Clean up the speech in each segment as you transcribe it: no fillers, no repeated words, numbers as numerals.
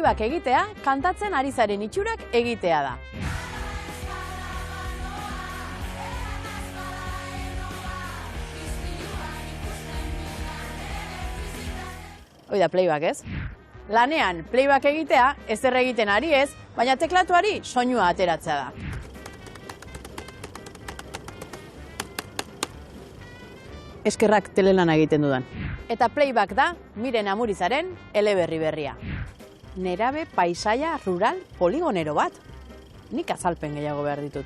playback egitea, kantatzen ari zaren itxurak egitea da. Hoi da playback, ez? Lanean playback egitea, ezer egiten ari ez, baina teklatuari soinua ateratzea da. Eskerrak telelana egiten dudan. Eta playback da Miren Amurizaren eleberri berria. Nerabe paisaia rural poligonero bat. Nik azalpen gehiago behar ditut.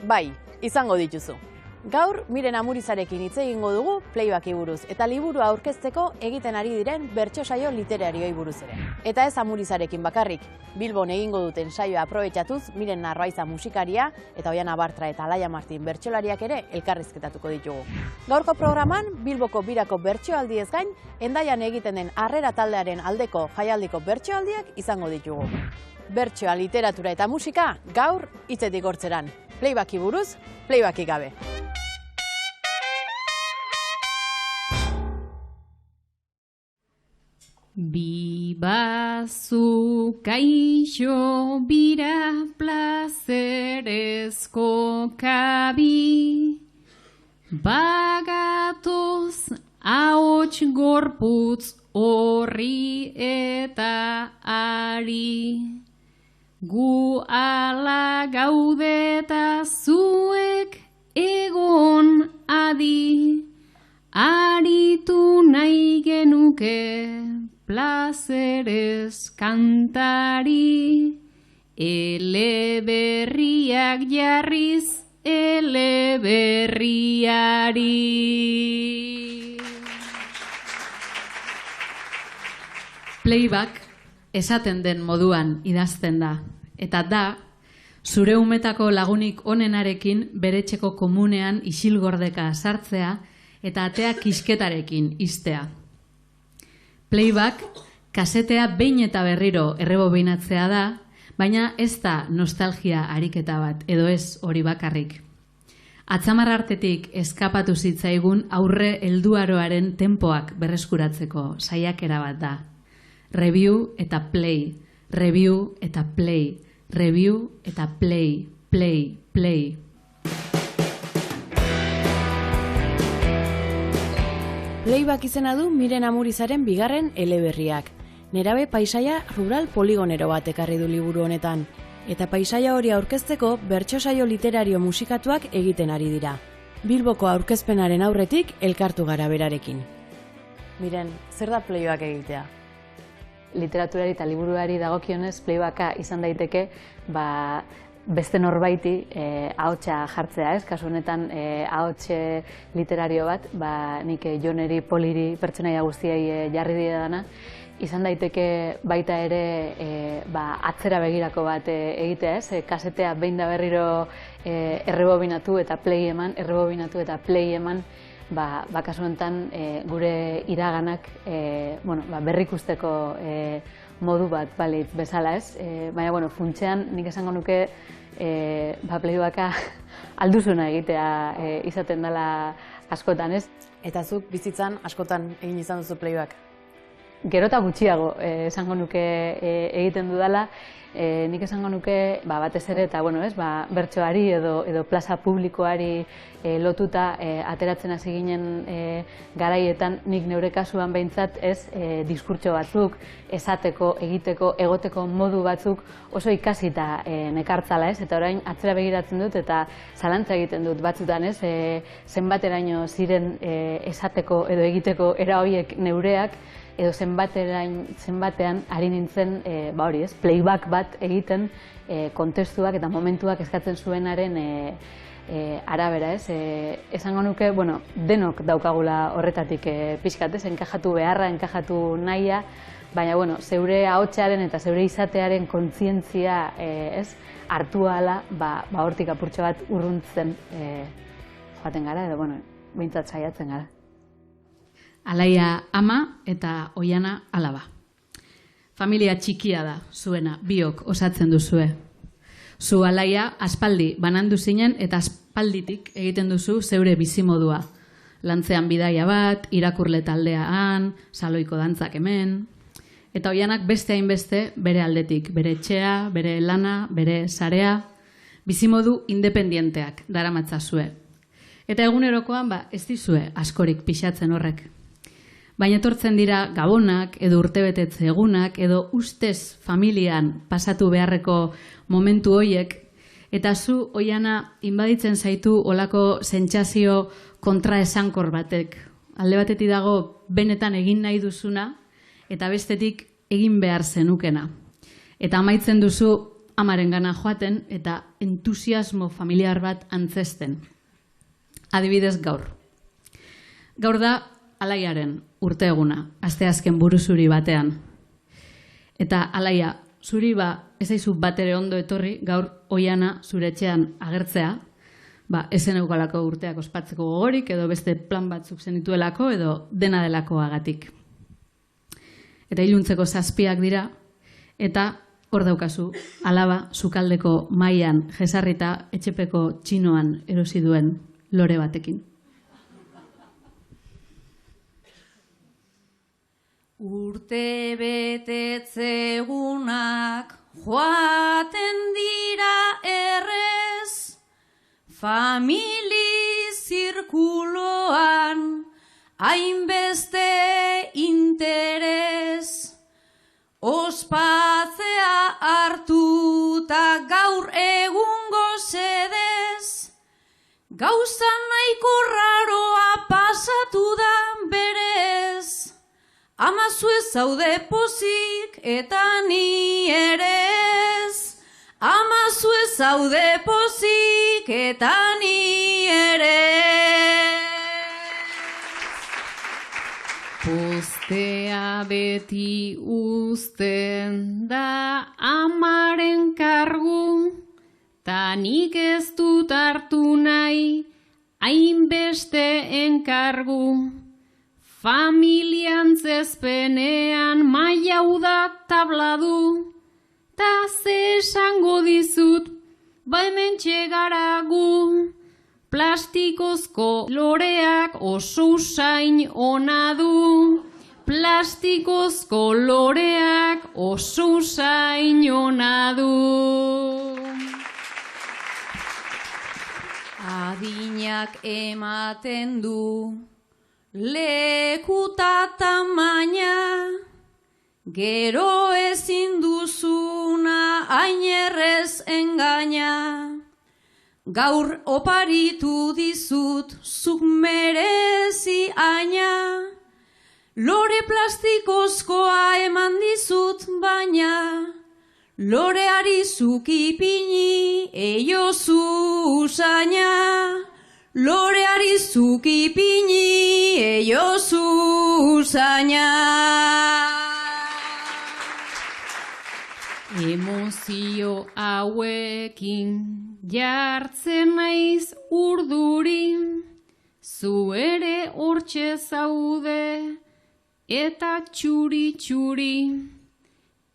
Bai, izango dituzu. Gaur Miren Amurizarekin hitz egingo dugu playbacki buruz eta liburua aurkezteko egiten ari diren bertso saio literarioei buruz ere. Eta ez Amurizarekin bakarrik, Bilbon egingo duten saioa aprobetxatuz Miren Narvaiza musikaria eta Oiana Bartra eta Alaia Martin bertsolariak ere elkarrizketatuko ditugu. Gaurko programan Bilboko birako bertsoaldiez gain, Hendaian egiten den Harrera taldearen aldeko jaialdiko bertsoaldiak izango ditugu. Bertsoa, literatura eta musika gaur hitzetik hortzeran. Playbacki buruz, playbacki gabe. Bibazu kaixo bira plazerezko kabi, bagatoz ahots gorputz horri eta ari. Gu ala gaudeta zuek egon adi, aritu nahi genuke plazerez kantari, eleberriak jarriz eleberriari. Playback esaten den moduan idazten da, eta da, zure umetako lagunik onenarekin beretxeko komunean isilgordeka sartzea eta atea kisketarekin ixtea. Playback, kasetea behin eta berriro errebobinatzea da, baina ez da nostalgia ariketa bat, edo ez hori bakarrik. Atzamar artetik eskapatu zitzaigun aurre helduaroaren tempoak berreskuratzeko saiakera bat da. Review eta play, review eta play, review eta play, play, play. Playback izena du Miren Amurizaren bigarren eleberriak. Nerabe paisaia rural poligonero bat ekarri du liburu honetan. Eta paisaia hori aurkezteko bertso saio literario musikatuak egiten ari dira. Bilboko aurkezpenaren aurretik elkartu gara berarekin. Miren, zer da playback egitea? Literaturari eta liburuari dagokionez playbacka izan daiteke beste norbaiti ahotsa jartzea, ez? Kasu honetan ahots literario bat, nik Joneri, Poliri, pertsonaia guztiei jarri didana, izan daiteke baita ere atzera begirako bat egitea, ez? Kasetea behin da berriro errebobinatu eta play eman, errebobinatu eta play eman, kasu honetan gure iraganak berrikusteko modu bat balitz bezala, ez? Baina, funtsean nik esango nuke playbacka alduzuna egitea izaten dela askotan, ez? Eta zuk bizitzan askotan egin izan duzu playback? Gero eta gutxiago esango nuke egiten dudala, nik esango nuke batez ere eta bertsoari edo plaza publikoari lotuta ateratzen hasi ginen garaietan, nik neure kasuan behintzat ez diskurtso batzuk, esateko, egiteko, egoteko modu batzuk oso ikasita nekartzala, ez? Eta orain atzera begiratzen dut eta zalantza egiten dut batzutan, ez? Zenbateraino ziren esateko edo egiteko era horiek neureak, edo zenbatean ari nintzen playback bat egiten kontestuak eta momentuak eskatzen zuenaren arabera, ez? Esango nuke, denok daukagula horretatik pixkat, ez? Enkajatu beharra, enkajatu nahia, baina, zeure ahotsaren eta zeure izatearen kontzientzia, ez? Hartu ahala, hortik apurtxo bat urruntzen joaten gara, edo, behintzat saiatzen gara. Alaia ama eta Oiana alaba. Familia txikia da, zuena, biok osatzen duzue. Zu Alaia aspaldi banandu zinen eta aspalditik egiten duzu zeure bizimodua. Lantzean bidaia bat, irakurle taldea han, saloiko dantzak hemen. Eta Oianak beste hainbeste bere aldetik, bere etxea, bere lana, bere sarea, bizimodu independienteak daramatzazue. Eta egunerokoan ez dizue askorik pixatzen horrek. Baina etortzen dira gabonak, edo urtebetetze egunak, edo ustez familian pasatu beharreko momentu hoiek, eta zu, Oiana, inbaditzen zaitu olako sentsazio kontraesankor batek. Alde batetik dago benetan egin nahi duzuna, eta bestetik egin behar zenukena. Eta amaitzen duzu amarengana joaten eta entusiasmo familiar bat antzesten. Adibidez gaur. Gaur da Alaiaren urteeguna, asteazken buruzuri batean. Eta Alaia, zuri ez aizu batere ondo etorri gaur Oiana zure etxean agertzea, ezen eukalako urteak ospatzeko gogorik, edo beste plan batzuk zenituelako, edo dena delakoagatik. Eta iluntzeko 7 dira, eta hor daukazu, alaba sukaldeko mailan jesarrita etxepeko txinoan erosi duen lore batekin. Urte betetzegunak joaten dira errez, famili zirkuloan hainbeste interes, ospatzea hartuta gaur egungo sedez, gauza nahiko raroa pasatu da berez. Amazu ez zaude pozik eta ni ere ez. Amazu ez zaude pozik eta ni ere ez. Postea beti uzten da amaren kargu, ta nik ez dut hartu nahi hainbeste enkargu. Familian zezpenean maiau da tabladu, ta ze esango dizut, hemen txegaragu. Plastikozko loreak oso usain ona du, plastikozko loreak oso usain ona du. Adinak ematen du lekuta tamaina, gero ezin duzuna ainerrez engaina. Gaur oparitu dizut zuk merezi aina, lore plastikozkoa eman dizut baina, loreari zuk ipini eiozu usaina. Loreari zuk ipini eiozu usaina. Emozio hauekin jartzen naiz urduri, zu ere hortxe zaude eta txuri-txuri.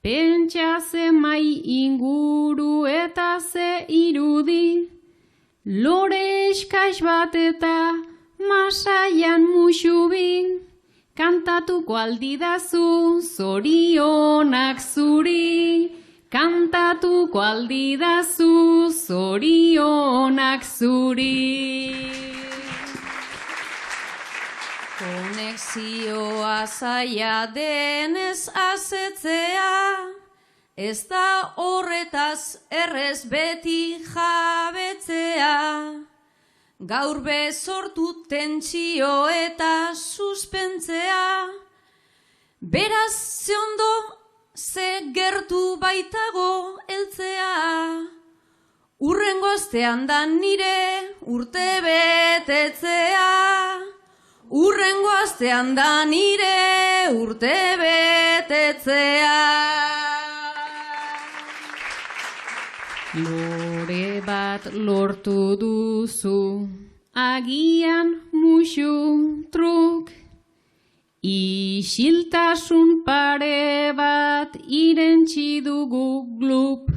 Pentsa ze mai inguru eta ze irudi, lore eskais bat eta masaian musubi, kantatuko aldidazu zorionak zuri, kantatuko aldidazu zorionak zuri. Konexioa zaila denez azetzea, ez da horretaz errez beti jabetzea. Gaur bezortu tentsio eta suspentzea, beraz ze ondo ze gertu baitago heltzea. Urrengo astean da nire urte betetzea, urrengo astean da nire urte betetzea. Lore bat lortu duzu, agian musu truk, isiltasun pare bat irentsi dugu glup,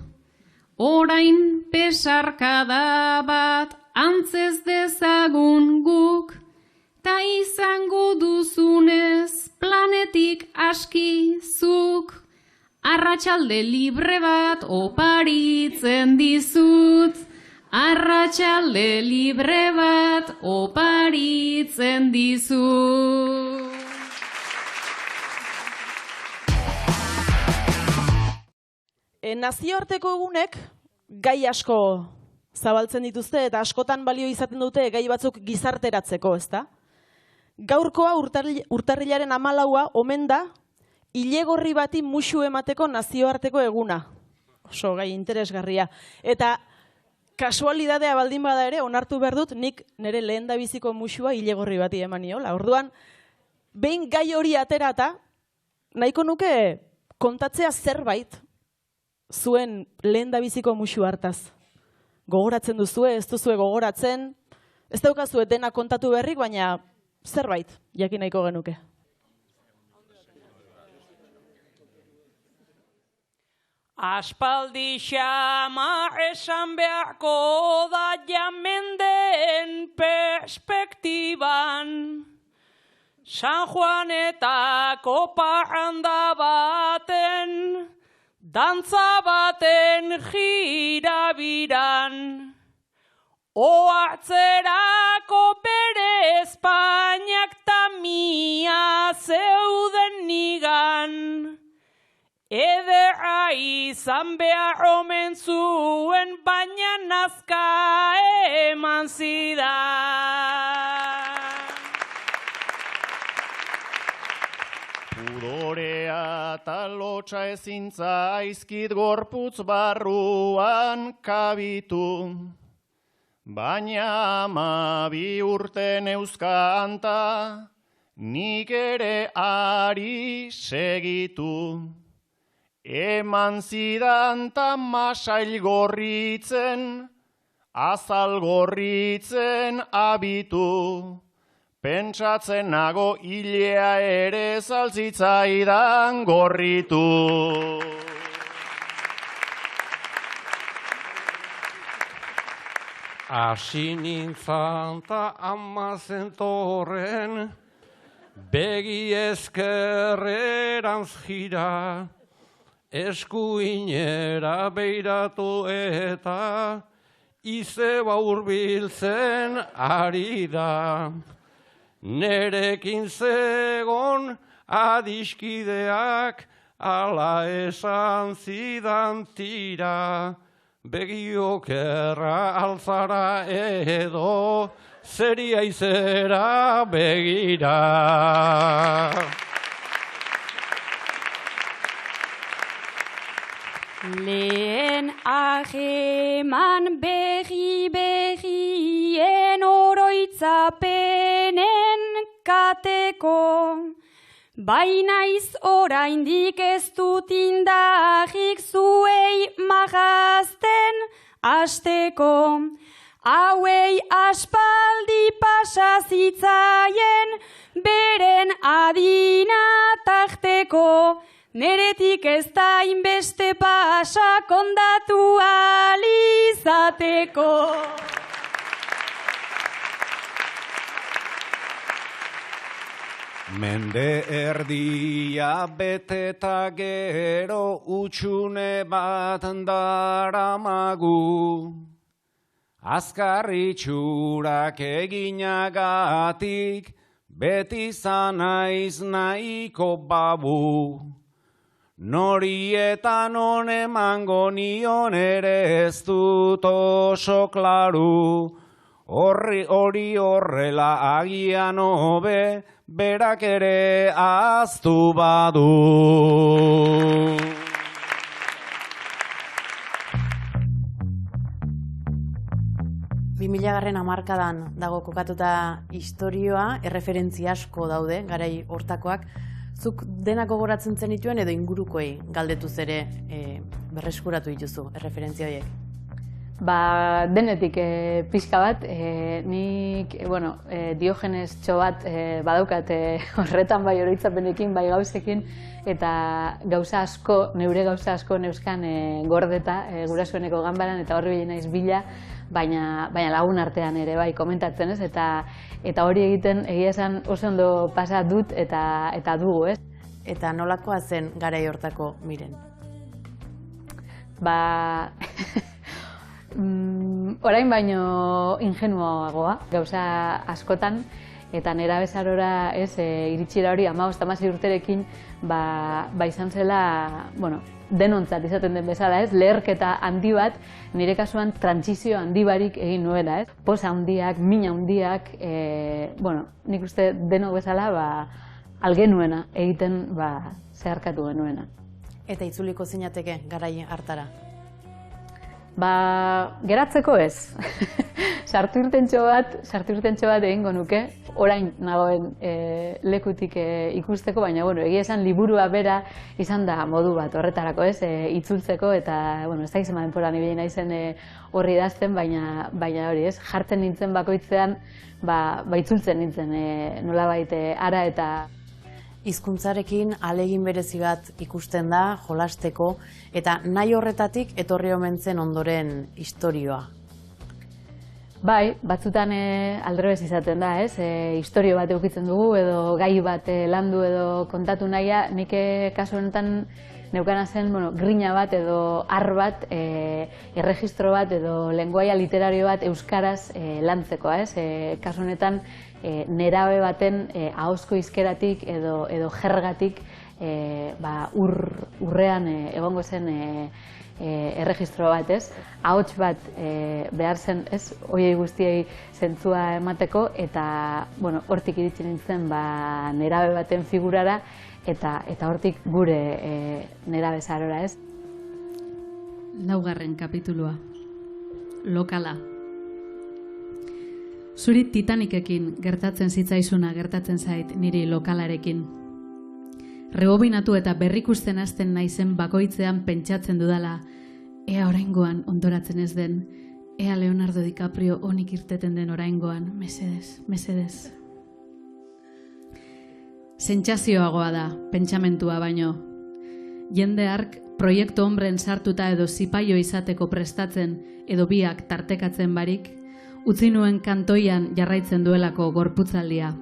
orain pesarkada bat antzez dezagun guk, ta izango duzunez planetik aski zuk, arratsalde libre bat oparitzen dizut, arratsalde libre bat oparitzen dizut. Nazioarteko egunek gai asko zabaltzen dituzte eta askotan balio izaten dute gai batzuk gizarteratzeko, ezta? Gaurkoa urtarrilaren 14 omen da ilegorri bati musu emateko nazioarteko eguna. Oso gai interesgarria. Eta kasualidadea baldin bada ere, onartu behar dut, nik nire lehendabiziko musua ilegorri bati eman niola. Orduan, behin gai hori aterata, nahiko nuke kontatzea zerbait zuen lehendabiziko musu hartaz. Gogoratzen duzue, ez duzue gogoratzen, ez daukazue dena kontatu berrik, baina zerbait jakin nahiko genuke. Aspaldi xama esan beharko da jamenden perspektiban, San Juanetako parranda baten, dantza baten jirabiran, ohartzerako bere Espainiak tamia zeuden nigan, ederra izan behar omen zuen, baina nazka eman zidan. Pudorea eta lotxa ezin zaizkit gorputz barruan kabitu, baina 12 urte neuzkanta, nik ere ari segitu. Eman zidan ta masail gorritzen, azal gorritzen abitu. Pentsatzen nago hilea ere zaltzitzaidan gorritu. Hasi nintzan ta ama zentorren, begi ezkerrerantz jira, eskuinera beiratu eta izeba hurbiltzen ari da. Nerekin zegon adiskideak ala esan zidan tira, begiokerra altzara edo zeria izera begira. Lehen aheman begien oroitzapenen kateko, bainaiz oraindik ez dut indarrik zuei magazten asteko. Hauei aspaldi pasa zitzaien beren adina tarteko, neretik ez da inbeste pasa kondatu alizateko. Mende erdia beteta gero utxune bat daramagu, azkarritxurak eginagatik beti zanaiz nahiko babu. Nori eta non emango nion ere ez dut oso klaru, hori horrela agian hobe, berak ere ahaztu badu. Garren hamarkadan dago kokatuta istorioa, erreferentzia asko daude, garai hortakoak. Zuk denak gogoratzen zenituen edo ingurukoei galdetuz ere berreskuratu dituzu erreferentzia horiek? Ba, denetik pixka bat, nik, Diogenes bat badaukat horretan bai oroitzapenekin, bai gauzekin, eta gauza asko, neure gauza asko neuzkan gordeta, gurasoeneko ganbaran, eta horri naiz bila, baina lagun artean ere bai komentatzen, ez? Eta hori egiten egia esan oso ondo pasa dut eta dugu, ez? Eta nolakoa zen garai hortako Miren? Orain baino ingenuagoa, gauza askotan, eta nerabezarora iritsira hori 15-16 urterekin izan zela, denontzat izaten den bezala, leherketa handi bat, nire kasuan trantsizio handi barik egin nuela, posa handiak, min handiak, nik uste denok bezala algenuena egiten zeharkatu genuena. Eta itzuliko zinateke garai hartara? Geratzeko ez. Sartu irtentxo bat egingo nuke, orain nagoen lekutik ikusteko, baina egia esan liburua bera izan da modu bat horretarako, itzultzeko, eta ez da izan denpora nibili naizen horri idazten, baina hori, jartzen nintzen bakoitzean, itzultzen nintzen nolabait ara eta hizkuntzarekin ahalegin berezi bat ikusten da, jolasteko, eta nahi horretatik etorri omen zen ondoren istorioa. Bai, batzutan aldrebes izaten da, istorio bat eukitzen dugu, edo gai bat landu edo kontatu nahia, nik kasu honetan neukana zen grina bat edo ar bat, erregistro bat edo lenguaia literario bat euskaraz lantzeko, kasu honetan nerabe baten ahozko hizkeratik edo jergatik urrean egongo zen erregistro bat, ahots bat behar zen, hoiei guztiei zentzua emateko, eta hortik iritsi nintzen nerabe baten figurara, eta hortik gure nerabe zarora, Laugarren kapitulua. Lokala. Zuri Titanicekin gertatzen zitzaizuna gertatzen zait niri lokalarekin. Rebobinatu eta berrikusten hasten naizen bakoitzean pentsatzen dudala, ea oraingoan ondoratzen ez den, ea Leonardo DiCaprio onik irteten den oraingoan, mesedez, mesedez. Sentsazioagoa da, pentsamentua baino. Jende hark proiektu hombren sartuta edo zipaio izateko prestatzen edo biak tartekatzen barik, utzi nuen kantoian jarraitzen duelako gorputzaldia.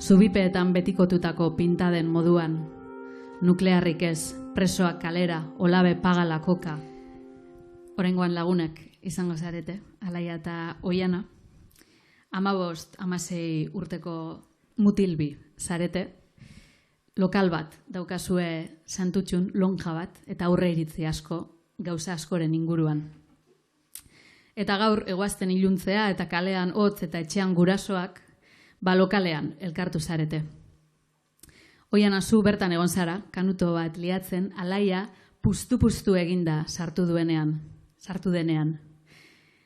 Zubipeetan betikotutako pintaden moduan. Nuklearrik ez, presoak kalera, olabe pagala koka. Oraingoan lagunek izango zarete, Alaia eta Oiana. 15-16 urteko mutilbi zarete. Lokal bat daukazue santutxun, lonja bat, eta aurre iritzi asko, gauza askoren inguruan. Eta gaur egoazten iluntzea eta kalean hotz eta etxean gurasoak, lokalean elkartu zarete. Oiana zu bertan egon zara, kanuto bat liatzen, Alaia puztu eginda sartu denean.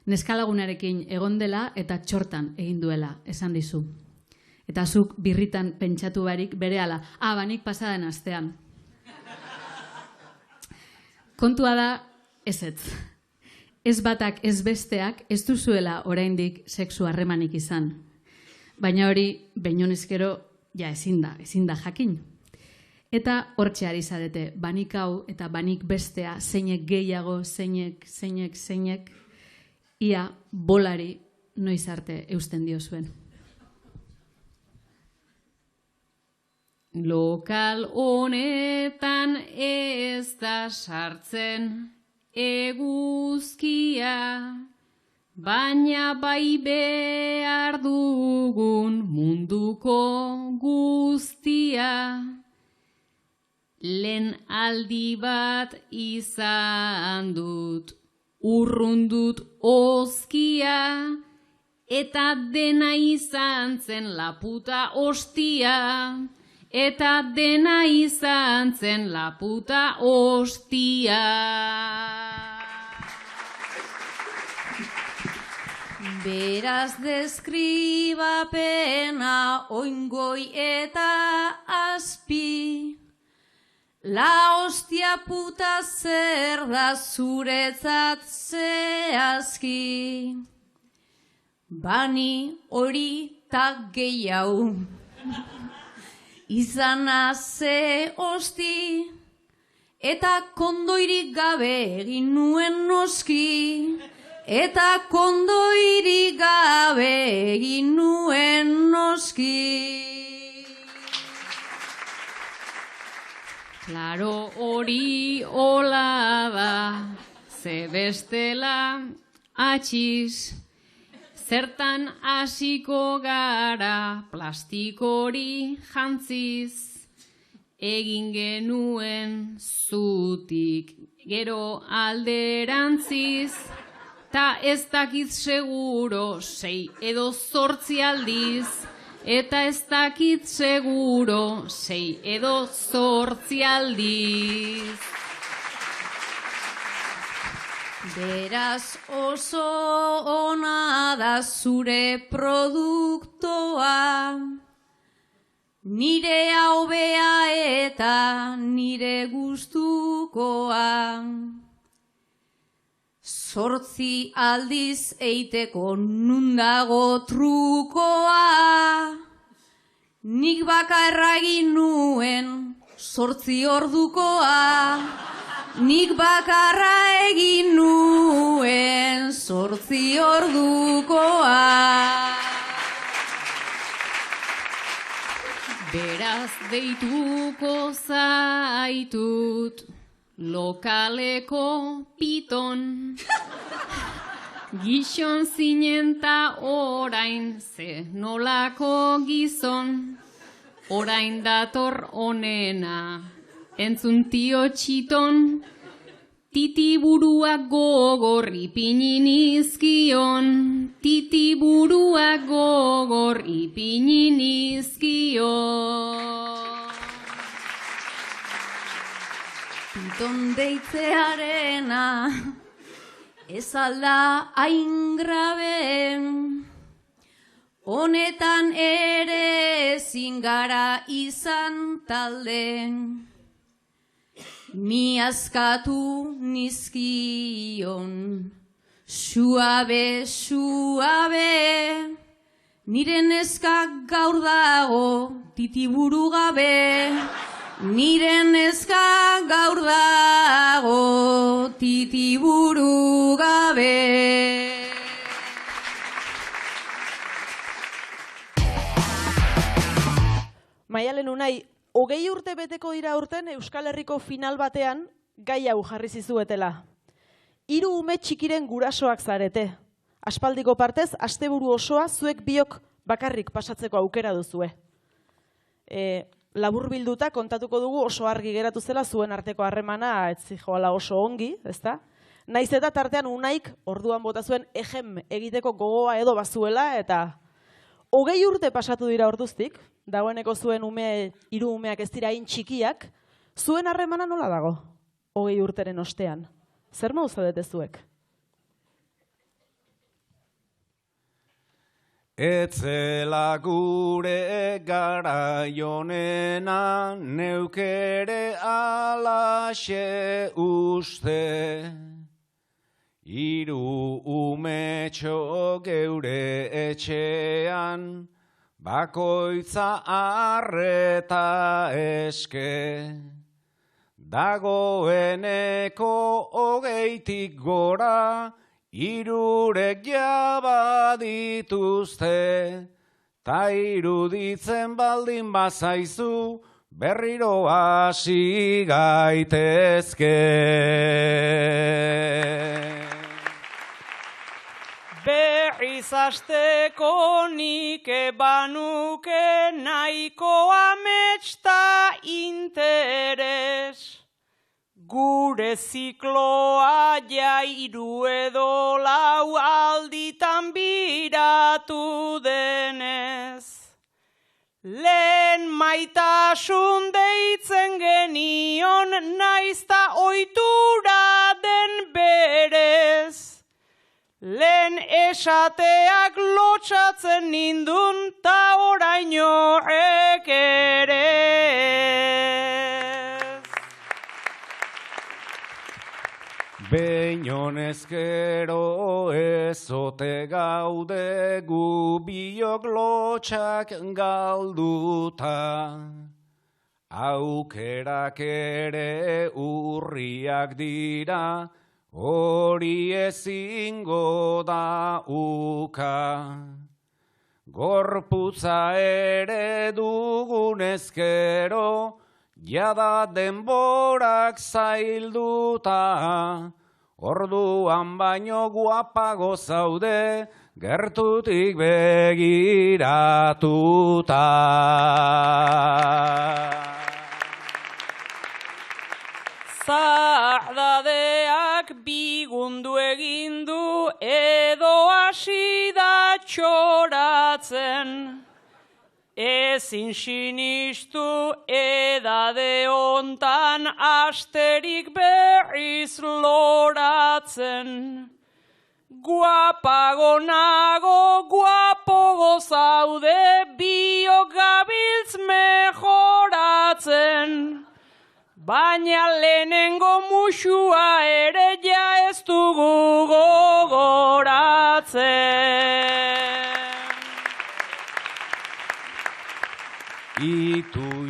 Neskalagunarekin egon dela eta txortan egin duela, esan dizu. Eta zuk birritan pentsatu barik berehala, banik pasaden astean. Kontua da, ezetz. Ez batak ez besteak ez duzuela oraindik sexu harremanik izan. Baina hori, behinonezkero, ezin da jakin. Eta hortxe ari zarete, banik hau eta banik bestea, zeinek gehiago, zeinek, ia bolari noiz arte eusten diozuen. Lokal honetan ez da sartzen eguzkia, baina bai behar dugun munduko guztia. Lehen aldi bat izan dut, urrundut ozkia, eta dena izan zen laputa ostia. Eta dena izan zen laputa ostia. Beraz deskribapena oingoi eta azpi. La hostia puta zer da zuretzat zehazki. Bani hori tak gehiago. Izana ze hosti, eta kondoirik gabe egin nuen noski, eta kondoirik gabe egin nuen noski. Klaro hori hola da, ze bestela atxiz, zertan hasiko gara plastikori jantziz, egin genuen zutik gero alderantziz, ta ez dakit seguro 6 edo 8 aldiz, eta ez dakit seguro 6 edo 8 aldiz. Beraz oso ona da zure produktoa, nire hobea eta nire gustukoa. 8 aldiz eiteko nundago trukoa, nik bakarra egin nuen 8 ordukoa, nik bakarra egin nuen 8 ordukoa. Beraz deituko zaitut lokaleko piton, gizon zinen ta orain ze nolako gizon, orain dator onena, entzun tio txiton, titiburuak gogor ipini nizkion, titiburuak gogor ipini nizkion. Piton deitzearena ez alda hain grabe, honetan ere ezin gara izan talde. Ni askatu nizkion, suabe, suabe, nire neska gaur dago titiburu gabe, nire neska gaur dago titiburu gabe. Maialen Unai, 20 urte beteko dira urten Euskal Herriko final batean gai hau jarri zizuetela. 3 ume txikiren gurasoak zarete. Aspaldiko partez, asteburu osoa zuek biok bakarrik pasatzeko aukera duzue. Laburbilduta kontatuko dugu oso argi geratu zela zuen arteko harremana ez zijoala oso ongi, ezta? Naiz eta tartean Unaik orduan bota zuen ejem egiteko gogoa edo bazuela eta 20 urte pasatu dira orduztik, dagoeneko zuen 3 umeak ez dira hain txikiak, zuen harremana nola dago 20 urteren ostean? Zer modu zaudete zuek? Etzela gure garaionena, neukere alaxe uste. 3 umetxo geure etxean, bakoitza arreta eske. Dagoeneko 20tik gora, 3 jaba dituzte, ta iruditzen baldin bazaizu, berriro hasi gaitezke. Berriz asteko nik banuke nahiko amets ta interes. Gure zikloa ja 3 edo 4 alditan biratu denez. Lehen maitasun deitzen genion naizta ohitura den berez. Lehen esateak lotsatzen nindun ta oraino ekerez. Beinonezkero ezote gaude gu biok lotxak galduta. Aukerak ere urriak dira, hori ezingo da uka. Gorputza ere dugunez gero, jada denborak zailduta, orduan baino guapago zaude, gertutik begiratuta. Zahdadeak bigundu egin du edo hasi da txoratzen. Ezin sinistu edade hontan asterik berriz loratzen. Guapago nago, guapogo zaude, biok gabiltz mejoratzen. Baina lehenengo musua ere ja ez dugu gogoratzen.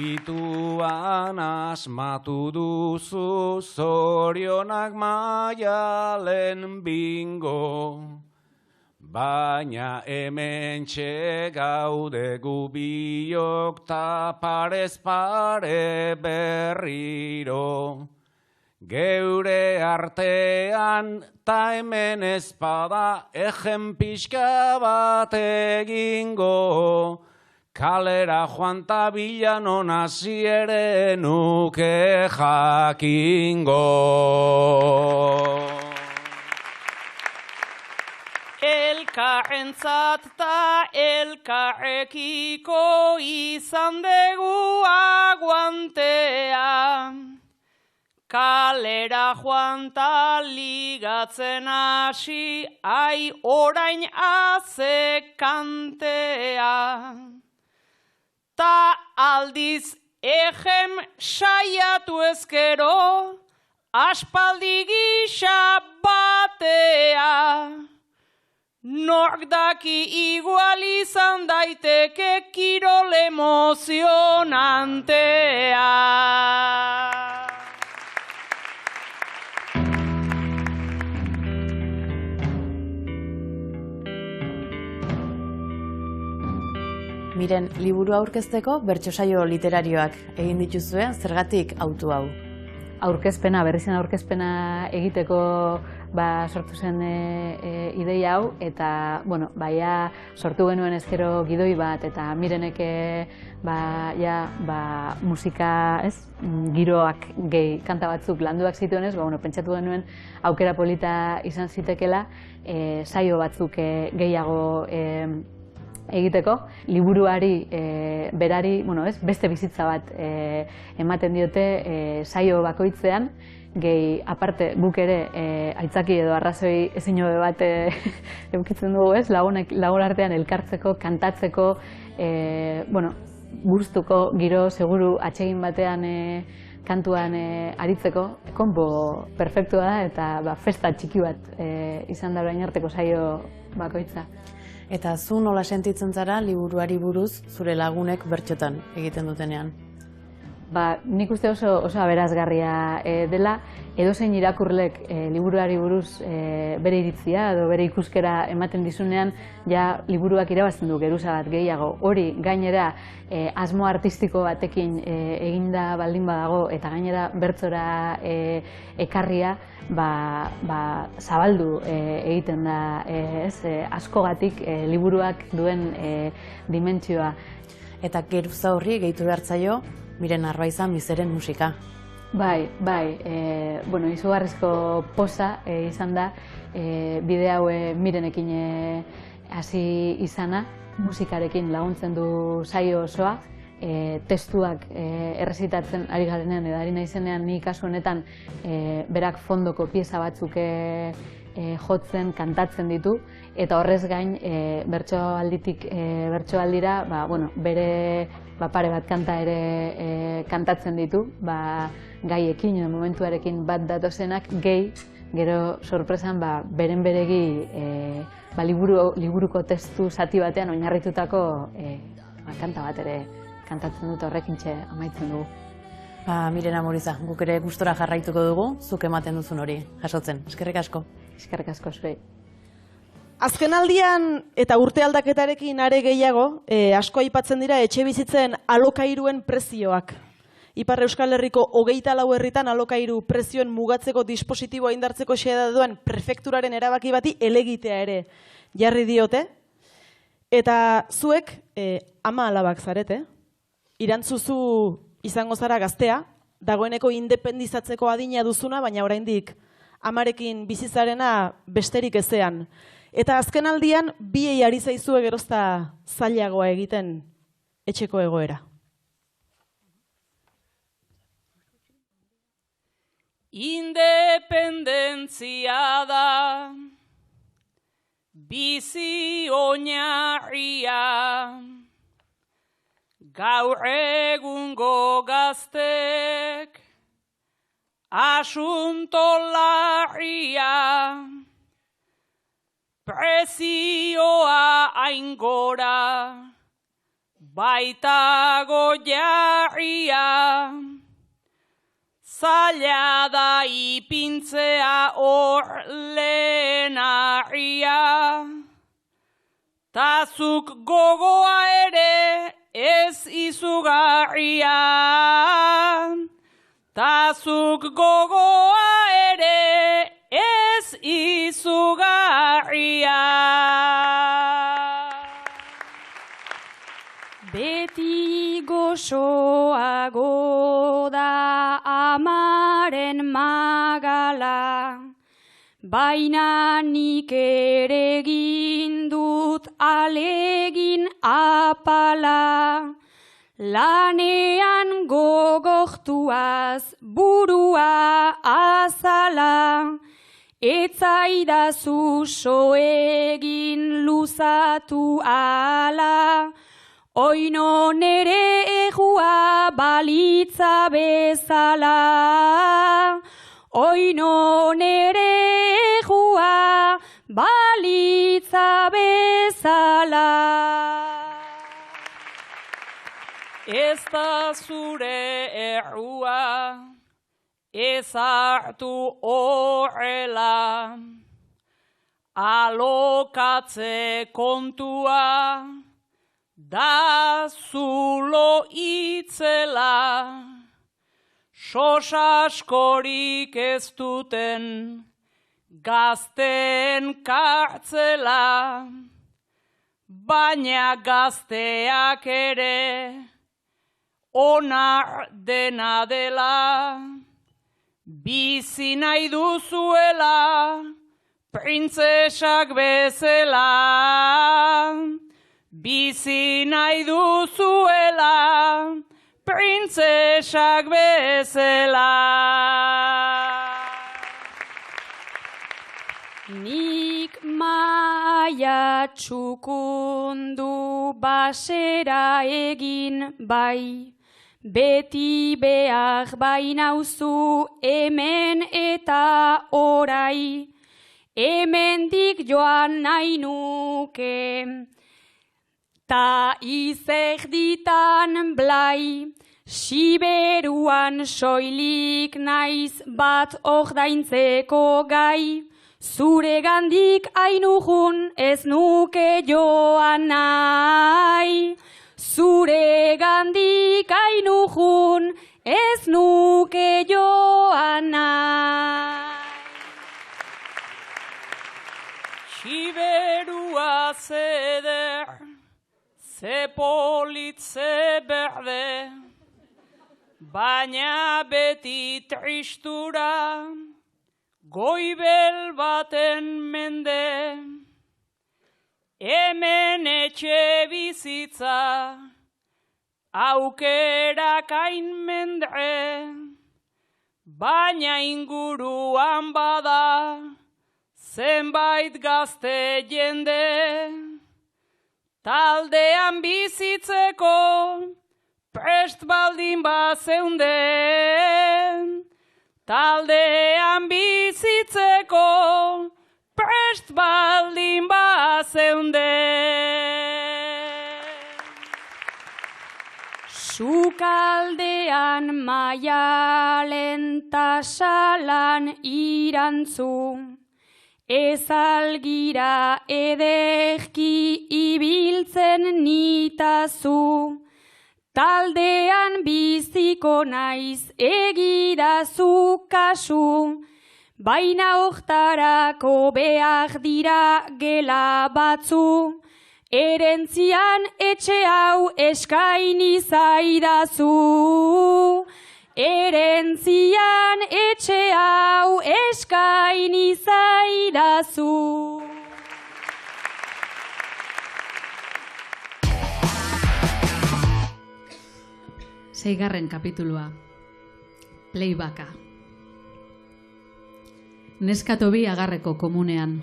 Ituan asmatu duzu, zorionak Maialen bingo. Baina hementxe gaude gu biok ta parez pare berriro. Geure artean ta hemen ezpada egen pixka bat egingo. Kalera joan ta bilanon hasi ere nuke jakingo. Elkarrentzat ta elkarrekiko izan dugu aguantea. Kalera joan ta ligatzen hasi, ai orain azekantea. Ta aldiz egen saiatu ezkero, aspaldi gisa batea. Nork daki igual izan daiteke kirol emozionantea. Miren, liburu aurkezteko bertsosaio literarioak egin dituzue, zergatik autu hau? Aurkezpena, berrizen aurkezpena egiteko sortu zen ideia hau, eta baia sortu genuen ezkero gidoi bat, eta Mirenek musika, giroak gehi kanta batzuk landuak zituenez, pentsatu genuen aukera polita izan zitekela, saio batzuk gehiago egiteko, liburuari berari, beste bizitza bat ematen diote saio bakoitzean, gehi aparte guk ere aitzaki edo arrazoi ezin hobe bat edukitzen dugu, lagun artean elkartzeko, kantatzeko, gustuko giro seguru atsegin batean kantuan aritzeko, konbo perfektua da eta festa txiki bat izan da orain arteko saio bakoitza. Eta zu nola sentitzen zara liburuari buruz zure lagunek bertxotan egiten dutenean? Nik uste oso aberazgarria dela, edozein irakurlek liburuari buruz bere iritzia edo bere ikuskera ematen dizunean, ja liburuak irabazten du geruza bat gehiago. Hori gainera asmo artistiko batekin eginda baldin badago eta gainera bertsora ekarria, zabaldu egiten da askogatik liburuak duen dimentsioa. Eta geruza horri gehitu behartzaio Miren Arbaiza Mizeren musika. Bai, izugarrizko poza izan da bide hau Mirenekin hasi izana, musikarekin laguntzen du saio osoa, testuak errezitatzen ari garenean edo ari naizenean ni kasu honetan berak fondoko pieza batzuk jotzen, kantatzen ditu, eta horrez gain bertsoalditik bertsoaldira bere pare bat kanta ere kantatzen ditu, gaiekin edo momentuarekin bat datozenak, gehi, gero sorpresan beren beregi liburuko testu zati batean oinarritutako kanta bat ere kantatzen dut, horrekintxe amaitzen dugu. Miren Amuriza, guk ere gustora jarraituko dugu, zuk ematen duzun hori jasotzen. Eskerrik asko. Eskerrik asko zuei. Azken aldian eta urte aldaketarekin are gehiago, asko aipatzen dira etxe bizitzen alokairuen prezioak. Ipar Euskal Herriko 24 herritan alokairu prezioen mugatzeko dispositiboa indartzeko xedea duen prefekturaren erabaki bati elegitea ere jarri diote. Eta zuek ama alabak zarete, irantzuzu izango zara gaztea, dagoeneko independizatzeko adina duzuna, baina oraindik amarekin bizizarena besterik ezean. Eta azken aldian, biei ari zaizue gerozta zailagoa egiten etxeko egoera. Independentzia da, bizi oinarria, gaur egungo gaztek, asunto larria, prezioa aingora, baitago jarria, zaila da ipintzea hor lehenarria, tazuk gogoa ere ez izugarria, tazuk gogoa ere ez izugarria. Beti gozoago da amaren magala, baina nik ere egin dut alegin apala, lanean gogortuaz burua azala, etzaidazu so egin luzatu ala, oino nere ejua balitza bezala, oino nere ejua balitza bezala. Ez da zure errua, ez hartu horrela, alokatze kontua, da zulo itzela, sosaskorik ez duten gazten kartzela, baina gazteak ere onar dena dela, bizi nahi duzuela printzesak bezala, bizi nahi duzuela printzesak bezala. Nik maia txukundu basera egin bai, beti behar bainauzu hemen eta orai, hemendik joan nahi nuke, ta izek ditan blai, Siberuan soilik naiz bat ordaintzeko gai, zure gandik ainujun ez nuke joan nahi, zure gandik ainujun ez nuke joan nahi. Siberua zeder, ze polit ze berde, baina beti tristura, goibel baten mende, hemen etxe bizitza, aukerak hain mendre, baina inguruan bada, zenbait gazte jende, taldean bizitzeko, prest baldin bazeunde, taldean bizitzeko, prest baldin bazeunde. Sukaldea taldean Maialen ta Salan irantzu. Ez algira ederki ibiltzen nitazu. Taldean biziko naiz egidazu kasu. Baina hortarako behar dira gela batzu. Erentzian etxe hau eskaini zaidazu. Erentzian etxe hau eskaini zaidazu. Seigarren kapitulua. Playbacka. Neskato bi agarreko komunean.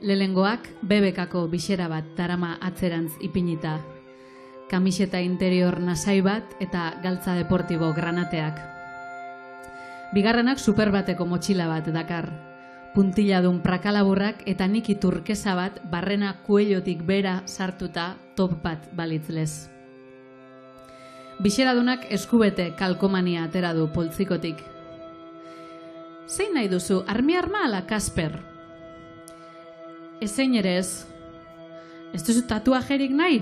Lehengoak bebekako bisera bat darama atzerantz ipinita. Kamiseta interior nasai bat eta galtza deportibo granateak. Bigarrenak superbateko motxila bat dakar. Puntiladun prakalaburrak eta niki turkesa bat barrena kuellotik bera sartuta top bat balitzlez. Biseradunak eskubete kalkomania atera du poltzikotik. Zein nahi duzu, armi-arma ala Kasper? Ezein ere ez. Ez duzu tatuajerik nahi?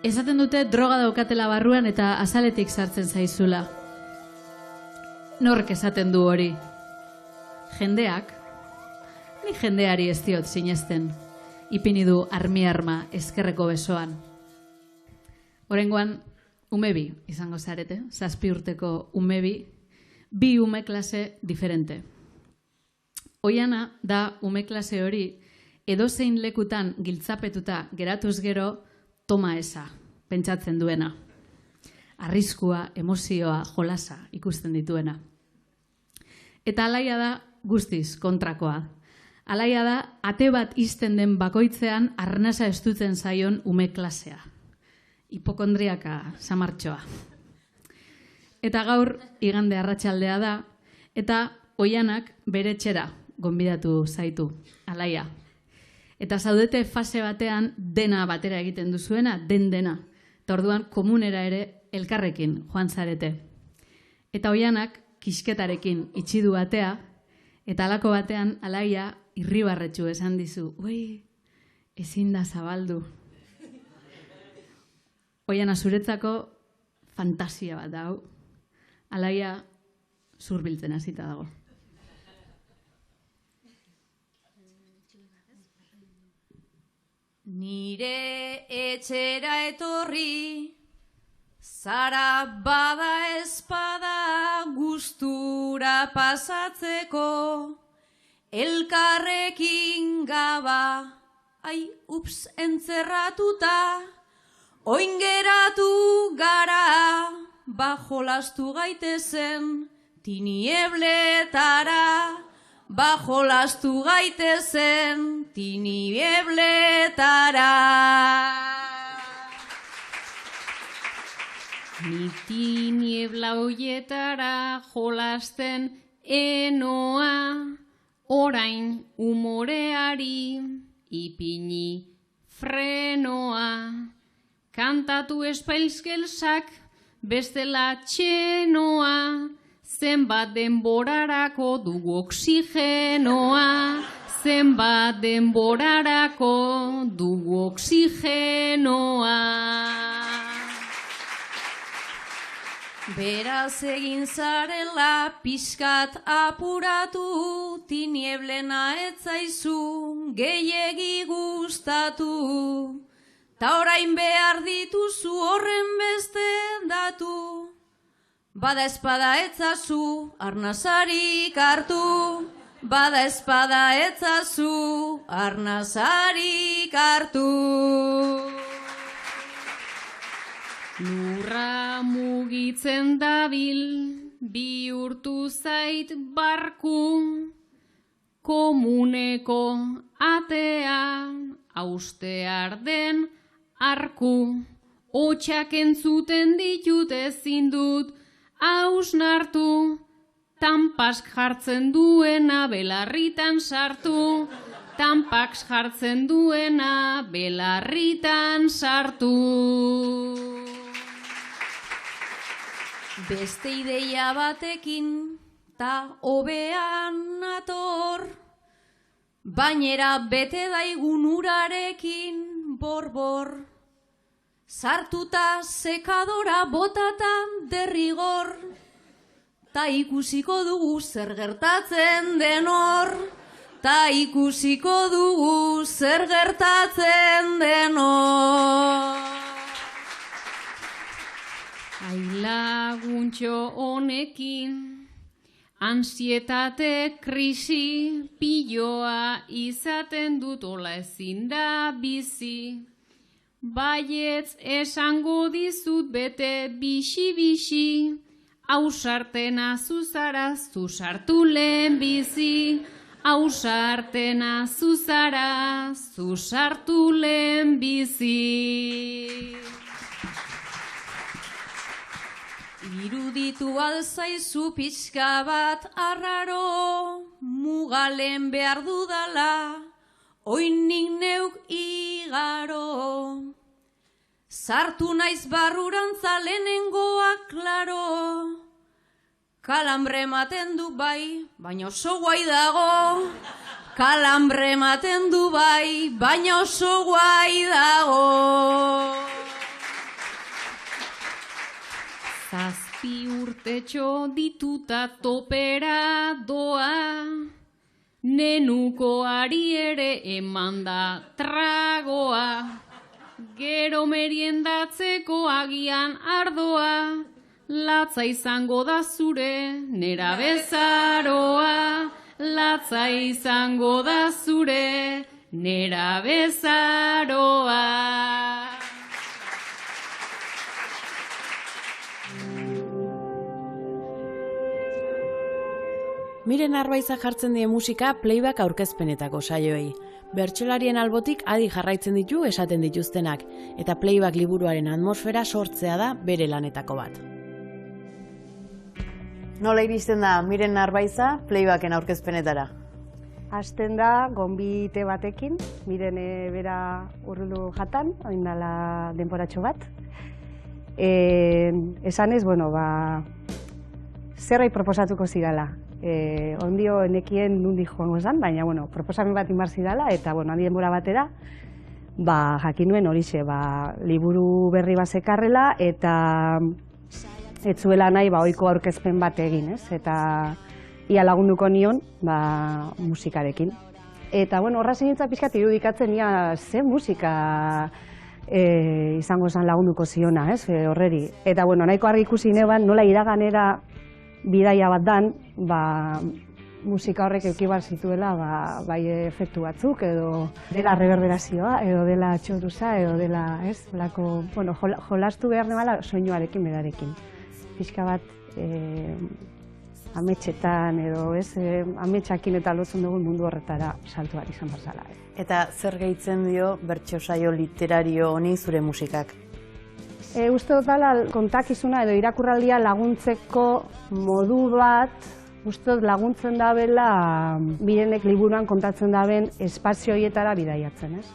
Esaten dute droga daukatela barruan eta azaletik sartzen zaizula. Nork esaten du hori? Jendeak? Ni jendeari ez diot sinesten. Ipini du armi-arma ezkerreko besoan. Oraingoan, umebi izango zarete, 7 urteko umebi, 2 ume klase diferente. Oiana da ume klase hori edozein lekutan giltzapetuta geratuz gero toma esa, pentsatzen duena. Arriskua, emozioa, jolasa ikusten dituena. Eta alaia da guztiz kontrakoa. Alaia da ate bat ixten den bakoitzean arnasa estutzen zaion ume klasea. Hipokondriaka samartxoa. Eta gaur igande arratsaldea da, eta Oianak bere etxera gonbidatu zaitu, alaia. Eta zaudete fase batean dena batera egiten duzuena, dena. Eta orduan komunera ere elkarrekin joan zarete. Eta Oianak kisketarekin itxi du batea, eta halako batean alaia irribarretxu esan dizu, ui, ezin da zabaldu. Oiana zuretzako fantasia bat da hau. Alaia zurbiltzen hasita dago. Nire etxera etorri, zara bada espada gustura pasatzeko, elkarrekin gaba, entzerratuta, oin geratu gara, bajolastu gaitezen, tiniebletara, bajolastu gaitezen, tiniebletara. Ni tiniebla hoietara jolasten enoa, orain umoreari ipini frenoa. Kantatu espailskelsak bestela txenoa, zenbat denborarako dugu oksigenoa, zenbat denborarako dugu oksigenoa. Beraz egin zarela pixkat apuratu, tinieblena etzaizu gehiegi gustatu. Ta orain behar dituzu horren beste datu. Bada espada etzazu arnasarik hartu, bada espada etzazu arnasarik hartu. Lurra mugitzen dabil, bihurtu zait barku, komuneko atea, austear den arku. Hotxak entzuten ditut ezin dut hausnartu, tanpask jartzen duena belarritan sartu, tanpaks jartzen duena belarritan sartu. Beste ideia batekin ta hobean nator, bainera bete daigun urarekin borbor. Sartuta sekadora botatan derrigor, ta ikusiko dugu zer gertatzen den hor. Ta ikusiko dugu zer gertatzen den hor. Ailaguntxo honekin, ansietate krisi, piloa izaten dut ola ezin da bizi. Baietz esango dizut bete bixi-bixi, ausartena zuzara, zuzartu lehen bizi. Ausartena zuzara, zuzartu lehen bizi. Iruditu alzaizu pixka bat arraro, mugalen behar dudala, oinik neuk igaro. Sartu naiz barrurantza lehenengoa klaro, kalambre ematen du bai, baina oso guai dago. Kalambre ematen du bai, baina oso guai dago. Zazpi urtetxo dituta topera doa, nenukoari ere emanda tragoa. Gero meriendatzeko agian ardoa, latza izango da zure nera bezaroa. Latza izango da zure nera bezaroa. Miren Arbaiza jartzen die musika playback aurkezpenetako saioei. Bertsolarien albotik adi jarraitzen ditu esaten dituztenak, eta playback liburuaren atmosfera sortzea da bere lanetako bat. Nola iristen da Miren Arbaiza playbacken aurkezpenetara? Hasten da gonbite batekin, Mirene bera urrulu jatan, oindala denporatxo bat. Esanez, zerbait proposatuko zidala. Ondio nekien nundi joango zen, baina proposamen bat inbar zidala, eta handi denbora batera, jakin nuen horixe, liburu berri bat zekarrela, eta ez zuela nahi ohiko aurkezpen bat egin, eta ia lagunduko nion musikarekin. Eta horra zinitza pixkat irudikatzen ia ze musika izango zen lagunduko ziona, horreri. Eta nahiko argi ikusi neban nola iraganera bidaia bat dan, musika horrek eukibar zituela bai efektu batzuk, edo dela reverberazioa, edo dela txoruza, edo dela, jolastu behar nebala soinuarekin berarekin. Pixka bat ametxetan edo ametxakin eta lotzen dugun mundu horretara saltuak izan barzala. Eta zer gehitzen dio bertso saio literario honi zure musikak? Uste dut dela kontakizuna edo irakurraldia laguntzeko modu bat, uste dut laguntzen dabela Mirenek liburuan kontatzen daben espazio horietara bidaiatzen, ez?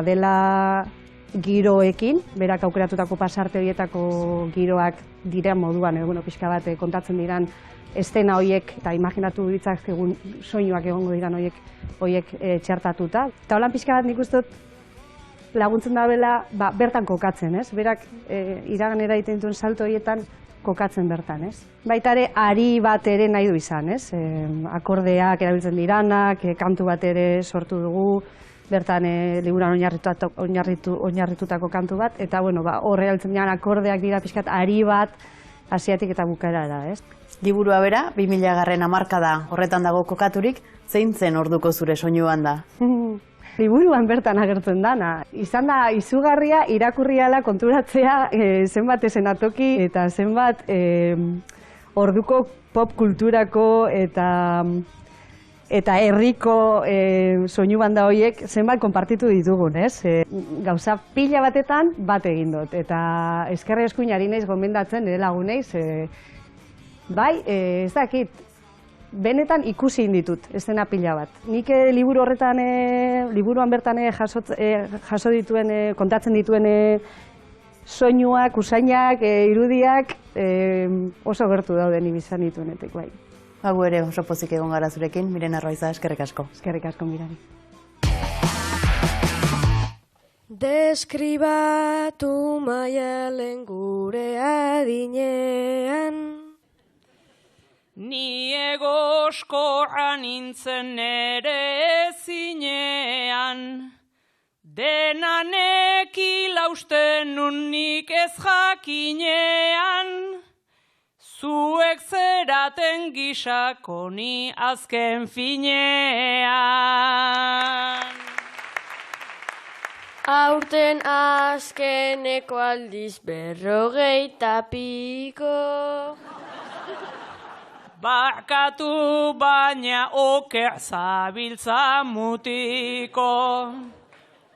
Dela giroekin, berak aukeratutako pasarte horietako giroak diren moduan, pixka bat kontatzen diran estena horiek, eta imaginatu ditzak egun soinuak egongo diran horiek txertatuta. Eta holan pixka bat nik uste dut laguntzen dabela bertan kokatzen, ez? Berak iraganera egiten duen salto horietan kokatzen bertan, ez? Baita ere, ari bat ere nahi du izan, ez? Akordeak erabiltzen diranak, kantu bat ere sortu dugu, bertan liburuan oinarritutako kantu bat, eta horre erabiltzen diran akordeak dira pixkat ari bat hasiatik eta bukaerara, ez? Liburua bera, 2000 hamarkada horretan dago kokaturik, zein zen orduko zure soinuan da? Liburuan bertan agertzen dana. Izan da izugarria irakurriala konturatzea zenbat esenatoki eta zenbat orduko pop kulturako eta herriko soinu banda horiek zenbat konpartitu ditugun, ez? Gauza pila batetan bat egin dut, eta eskerri eskuin ari naiz gomendatzen nire laguneiz, ez dakit, benetan ikusi ditut, estena pila bat. Nik liburuan bertan jaso dituen, kontatzen dituen soinuak, usainak, irudiak oso gertu dauden ibizan dituenetik, bai. Gu ere oso pozik egon gara zurekin, Miren Arraiza, eskerrik asko. Eskerrik asko, Mirari. Deskribatu Maialen gure adinean, Ni egoskorra nintzen nere ezinean, denanekila usten nun nik ez jakinean, zuek zeraten gisako ni azken finean. aurten azkeneko aldiz 50 piko. Barkatu baina oker zabiltza mutiko,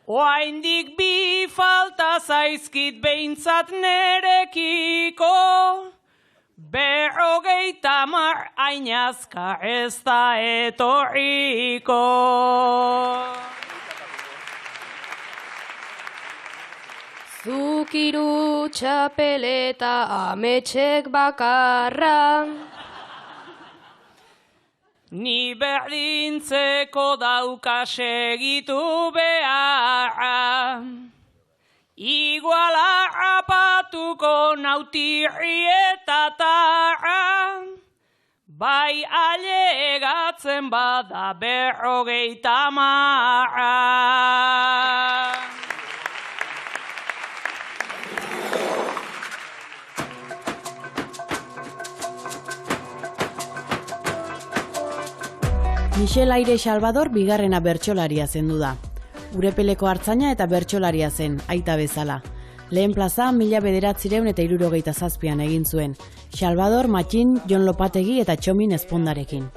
oraindik bi falta zaizkit behintzat nerekiko, 50 ainazka ez da etorriko. Zuk hiru txapeleta ametsek bakarra, Ni berdintzeko dauka segitu beharra, iguala apatuko nautirri eta tarra, bai ailegatzen bada 50 marra. Michel Aire Salvador bigarrena bertsolaria zendu da. Urepeleko hartzaina eta bertsolaria zen, aita bezala. Lehen plaza 1967an egin zuen. Salvador, Matxin, Jon Lopategi eta Txomin Ezpondarekin.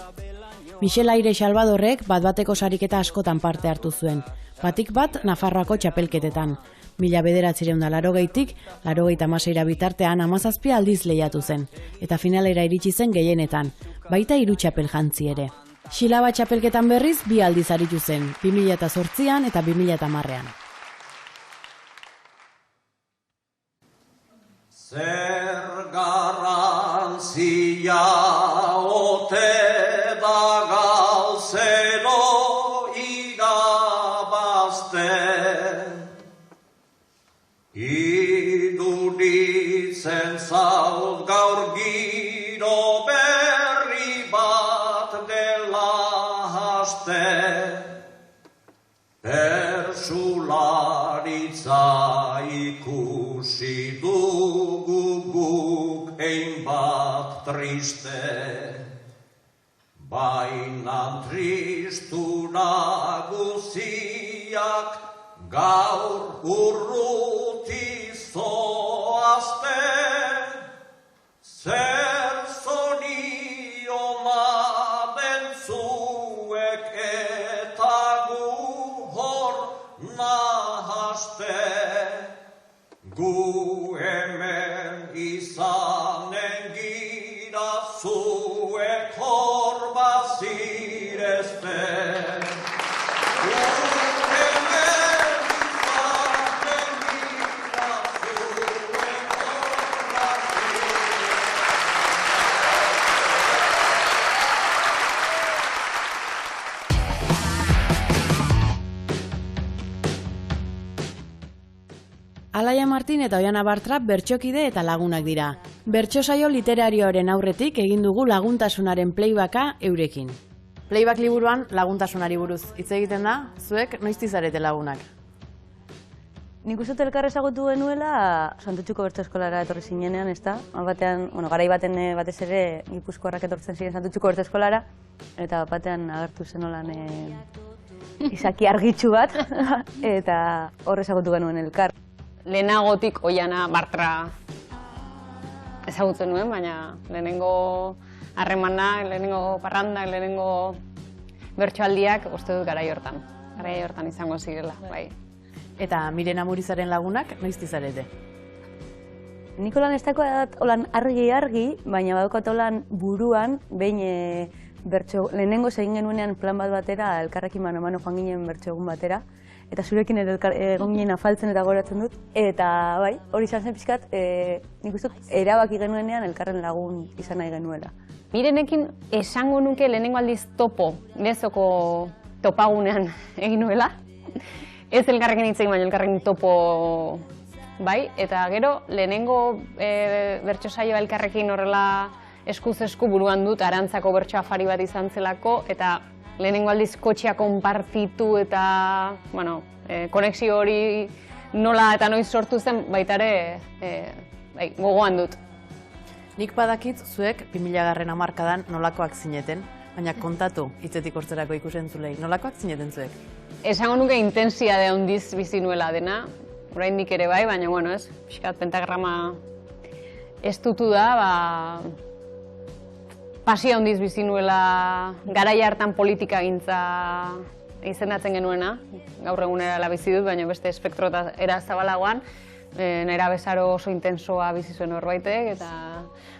Michel Aire Salvadorrek bat-bateko sariketa askotan parte hartu zuen. Batik bat Nafarroako txapelketetan. 1980tik 96 bitartean 17 aldiz lehiatu zen. Eta finalera iritsi zen gehienetan, baita 3 txapel jantzi ere. Xilaba txapelketan berriz 2 aldiz aritu zen, 2008an eta 2010an. Zer garrantzia ote da galtzero irabazte, iduritzen zaut gaur giro berri bat dela haste, persularitza ikusi dugu guk einbat triste, baina tristura guziak gaur urruti zoazte, zer zoriona bentzuek eta gu hor nahaste, gu hemen izanen gira zuek hor bazirezte. Alaia Martin eta Oiana Bartra bertxokide eta lagunak dira. Bertso saio literarioaren aurretik egin dugu laguntasunaren playbacka eurekin. Playback liburuan laguntasunari buruz hitz egiten da, zuek noizti zarete lagunak? Nik uste elkar ezagutu genuela Santutxuko bertso eskolara etorri zinenean, ezta? Batean, garai baten batez ere Gipuzkoarrak etortzen ziren Santutxuko bertso eskolara, eta batean agertu zen olan izaki argitsu bat, eta hor ezagutu genuen elkar. Lehenagotik Oiana Bartra ezagutzen nuen, baina lehenengo harremanak, lehenengo parrandak, lehenengo bertsoaldiak uste dut garai hortan izango zirela, bai. Eta Miren Amurizaren lagunak noizti zarete? Nik olan ez dagoat olan argi, baina badaukat olan buruan, behin lehenengo egin genuenean plan bat batera, elkarrekin mano joan ginen bertso egun batera, eta zurekin ere egon ginen afaltzen eta goratzen dut. Eta bai, hori izan zen pixkat, nik uste dut erabaki genuenean elkarren lagun izan nahi genuela. Mirenekin esango nuke lehenengo aldiz topo, lezoko topagunean egin nuela. Ez elkarrekin hitz egin, baina elkarrekin topo bai, eta gero lehenengo bertso saioa elkarrekin horrela eskuz esku buruan dut, Arantzako bertso afari bat izan zelako, eta lehenengo aldiz kotxea konpartitu eta, bueno, konexio hori nola eta noiz sortu zen baita ere gogoan dut. Nik badakit zuek 2000garren hamarkadan nolakoak zineten, baina kontatu hitzetik hortzerako ikusentzulei, nolakoak zineten zuek? Esango nuke intentsitate handiz bizi nuela dena, oraindik ere bai, baina bueno, ez, pixkat pentagrama estutu da, pasio handiz bizi nuela garaia hartan politikagintza izendatzen genuena, gaur egunera bizi dut, baina beste espektro eta era zabalagoan, nera bezaro oso intensoa bizi zuen norbaitek, eta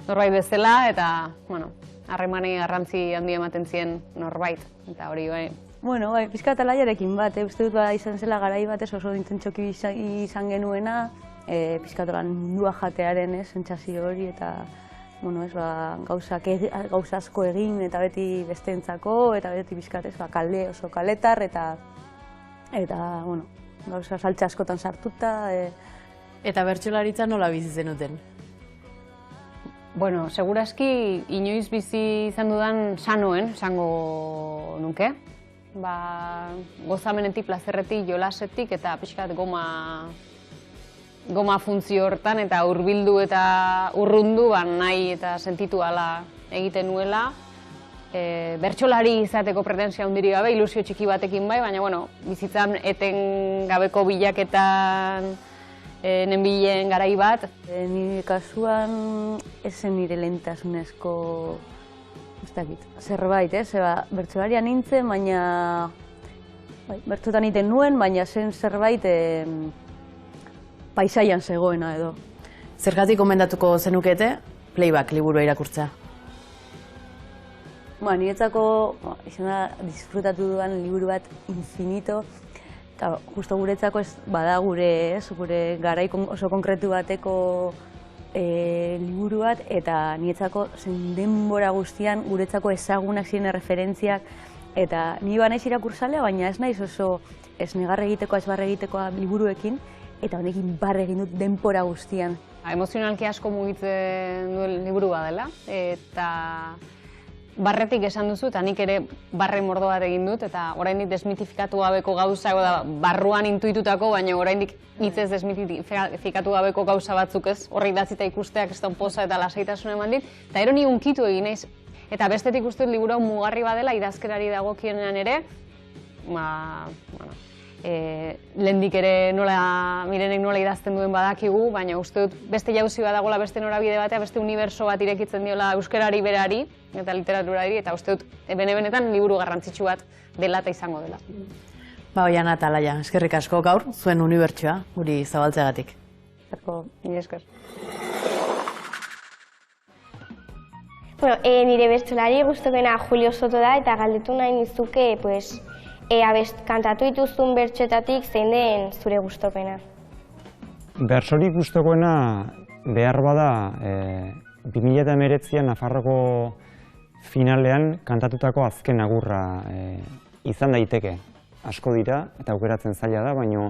norbait bezala, eta, bueno, harremanei garrantzi handia ematen zien norbait, eta hori bai. Bueno, bai, pixkat alaiarekin bat, uste dut izan zela garai batez oso intentsoki izan genuena, pixkat mundua jatearen sentsazio hori, eta bueno, ez, gauza asko egin, eta beti besteentzako, eta beti pixkat ez, kalde oso kaletar, eta bueno, gauza saltza askotan sartuta. Eta bertsolaritza nola bizi zenuten? Bueno, segurazki inoiz bizi izan dudan sanoen, esango nuke. Gozamenetik, plazerretik, jolasetik eta pixkat goma funtzio hortan eta hurbildu eta urrundu nahi eta sentitu ala egiten nuela. Bertsolari izateko pretentzia handiri gabe, ilusio txiki batekin bai, baina bueno, bizitzan eten gabeko bilaketan nenbilen garai bat. Nire kasuan esen nire lehentasunezko zerbait, bertsolaria nintzen, baina bertsotan egiten nuen, baina zen zerbait paisaian zegoena edo. Zergatik gomendatuko zenukete playback liburua irakurtzea? Niretzako izan da disfrutatu duan liburu bat infinito, eta justo guretzako bada gure garai oso konkretu bateko liburu bat, eta niretzako zen denbora guztian guretzako ezagunak ziren referentziak, eta ni banaiz irakurtzalea, baina ez naiz oso ez negar egitekoa, ez barre egitekoa liburuekin, eta honekin barre egin dut denbora guztian. Emozionalki asko mugitzen duen liburu badela, eta barretik esan duzu, eta nik ere barre mordo bat egin dut, eta oraindik desmitifikatu gabeko gauza, barruan intuitutako, baina oraindik hitzez desmitifikatu gabeko gauza batzuk ez, horri datzita ikusteak ez poza eta lasaitasun eman dit, eta ero ni unkitu egin naiz. Eta bestetik uste dut liburu mugarri badela, idazkerari dagokienean ere, lehendik ere Mirenek nola idazten duen badakigu, baina uste dut beste jauzi badagola, beste norabide batea, beste uniberso bat irekitzen diola euskarari berari eta literaturari, eta uste dut benetan liburu garrantzitsu bat dela eta izango dela. Oiana eta Alaia, eskerrik asko gaur, zuen unibertsoa, guri zabaltzeagatik. Nire esker. Nire bertsolari gustukoena Julio Soto da, eta galdetu nahi nizuke, kantatu dituzun bertsoetatik zein den zure gustopena? Bertsorik gustukoena behar bada 2019an Nafarroko finalean kantatutako azken agurra izan daiteke. Asko dira eta aukeratzen zaila da, baina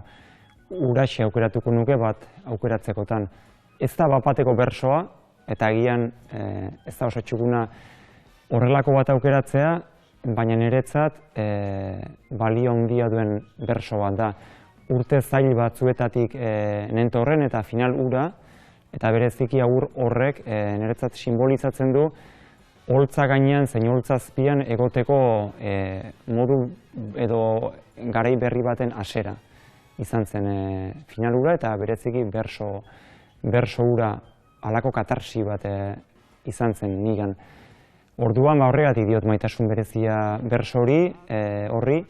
uraxe aukeratuko nuke bat aukeratzekotan. Ez da bapateko bertsoa, eta agian ez da oso txukuna horrelako bat aukeratzea, baina niretzat balio handia duen bertso bat da. Urte zail batzuetatik nentorren eta final ura, eta bereziki agur horrek niretzat simbolizatzen du holtza gainean zein holtza azpian egoteko modu edo garai berri baten hasiera izan zen final ura, eta bereziki bertso ura halako katarsi bat izan zen nigan. Orduan horregatik diot maitasun berezia bertso horri,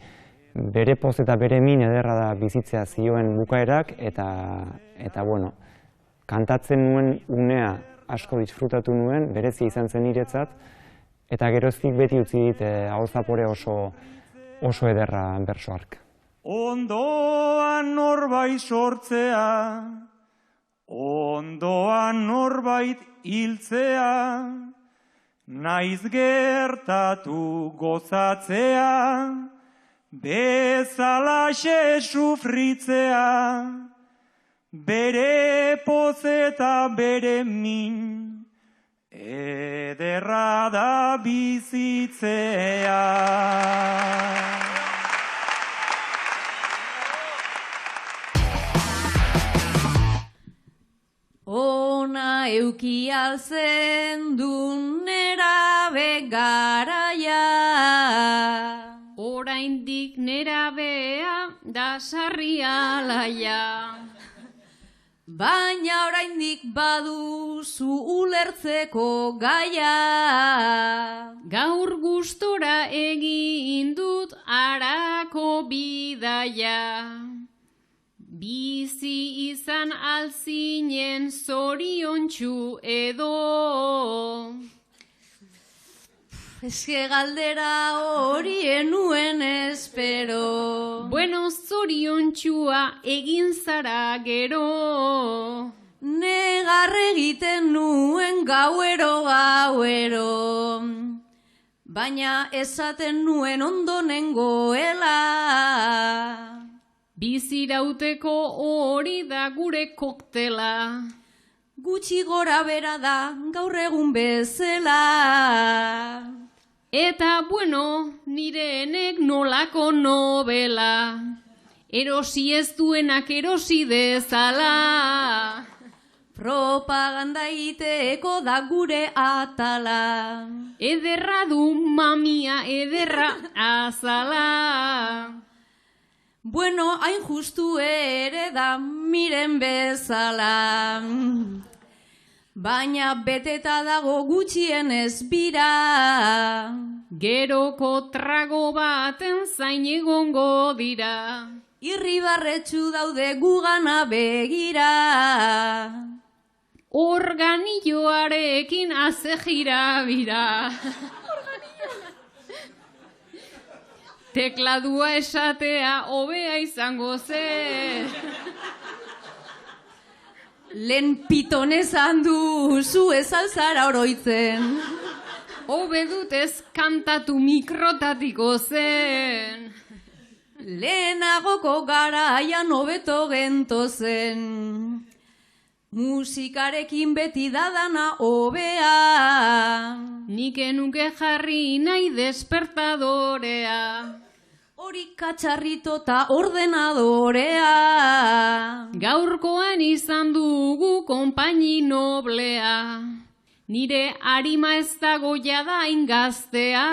bere poz eta bere min ederra da bizitzea zioen bukaerak, eta bueno, kantatzen nuen unea asko disfrutatu nuen, berezia izan zen niretzat, eta geroztik beti utzi dit aho zapore oso ederra bertso hark. Ondoan norbait sortzea, ondoan norbait hiltzea, naiz gertatu gozatzea, bezalaxe sufritzea, bere poz eta bere min, ederra da bizitzea. Ona euki alzen dun nerabe garaia, oraindik nerabea da sarri alaia. Baina oraindik baduzu ulertzeko gaia. Gaur gustora egin dut harako bidaia. Bizi izan alzinen zoriontsu edo. Eske galdera hori enuen espero. Bueno, zoriontsua egin zara gero. Negar egiten nuen gauero. Baina esaten nuen ondo nengoela. Bizirauteko hori da gure koktela. Gutxi gora bera da gaur egun bezala. Eta bueno, nire enek nolako novela. Erosi ez duenak erosi dezala. Propaganda egiteko da gure atala. Ederra du mamia, ederra azala. Bueno, hain justu ere da miren bezala. Baina beteta dago gutxienez bira. Geroko trago baten zain egongo dira. Irribarretsu daude gugana begira. Organilloarekin haze jira bira. Tekladua esatea hobea izango zen. Lehen pitonez handu zu ez alzara oroitzen. Hobe dut ez kantatu mikrotatiko zen. Lehenagoko garaian hobeto gentozen. Musikarekin beti dadana hobea. Nik enuke jarri nahi despertadorea. Hori katxarrito eta ordenadorea. Gaurkoan izan dugu konpaini noblea. Nire arima ez dago jada ingaztea.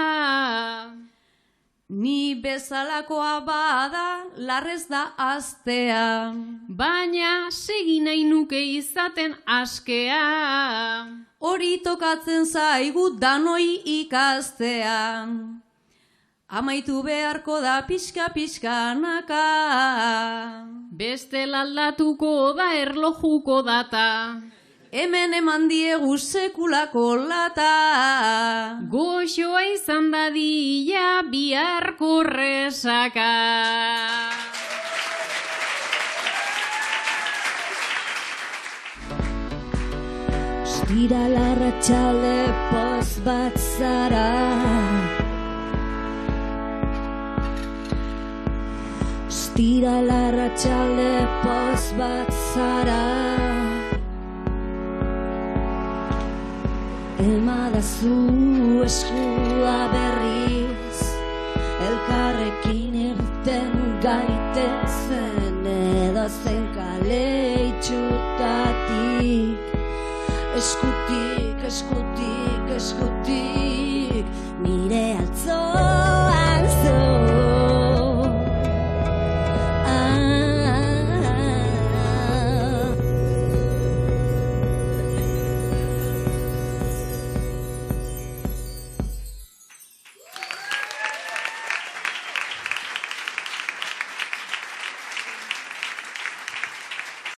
Ni bezalakoa bada larrez da astea. Baina segi nahi nuke izaten askea. Hori tokatzen zaigu danoi ikastea. Amaitu beharko da pixka-pixkanaka. Beste laldatuko da erlojuko data. Hemen eman diegu sekulako lata. Goxoa izan dadila biharko resaka. Ostira larratxalde poz bat zara. Ostira larratxalde poz bat zara. Emadazu eskua berriz, elkarrekin irten gaitezen edozen kale itxutatik. Eskutik, eskutik, eskutik.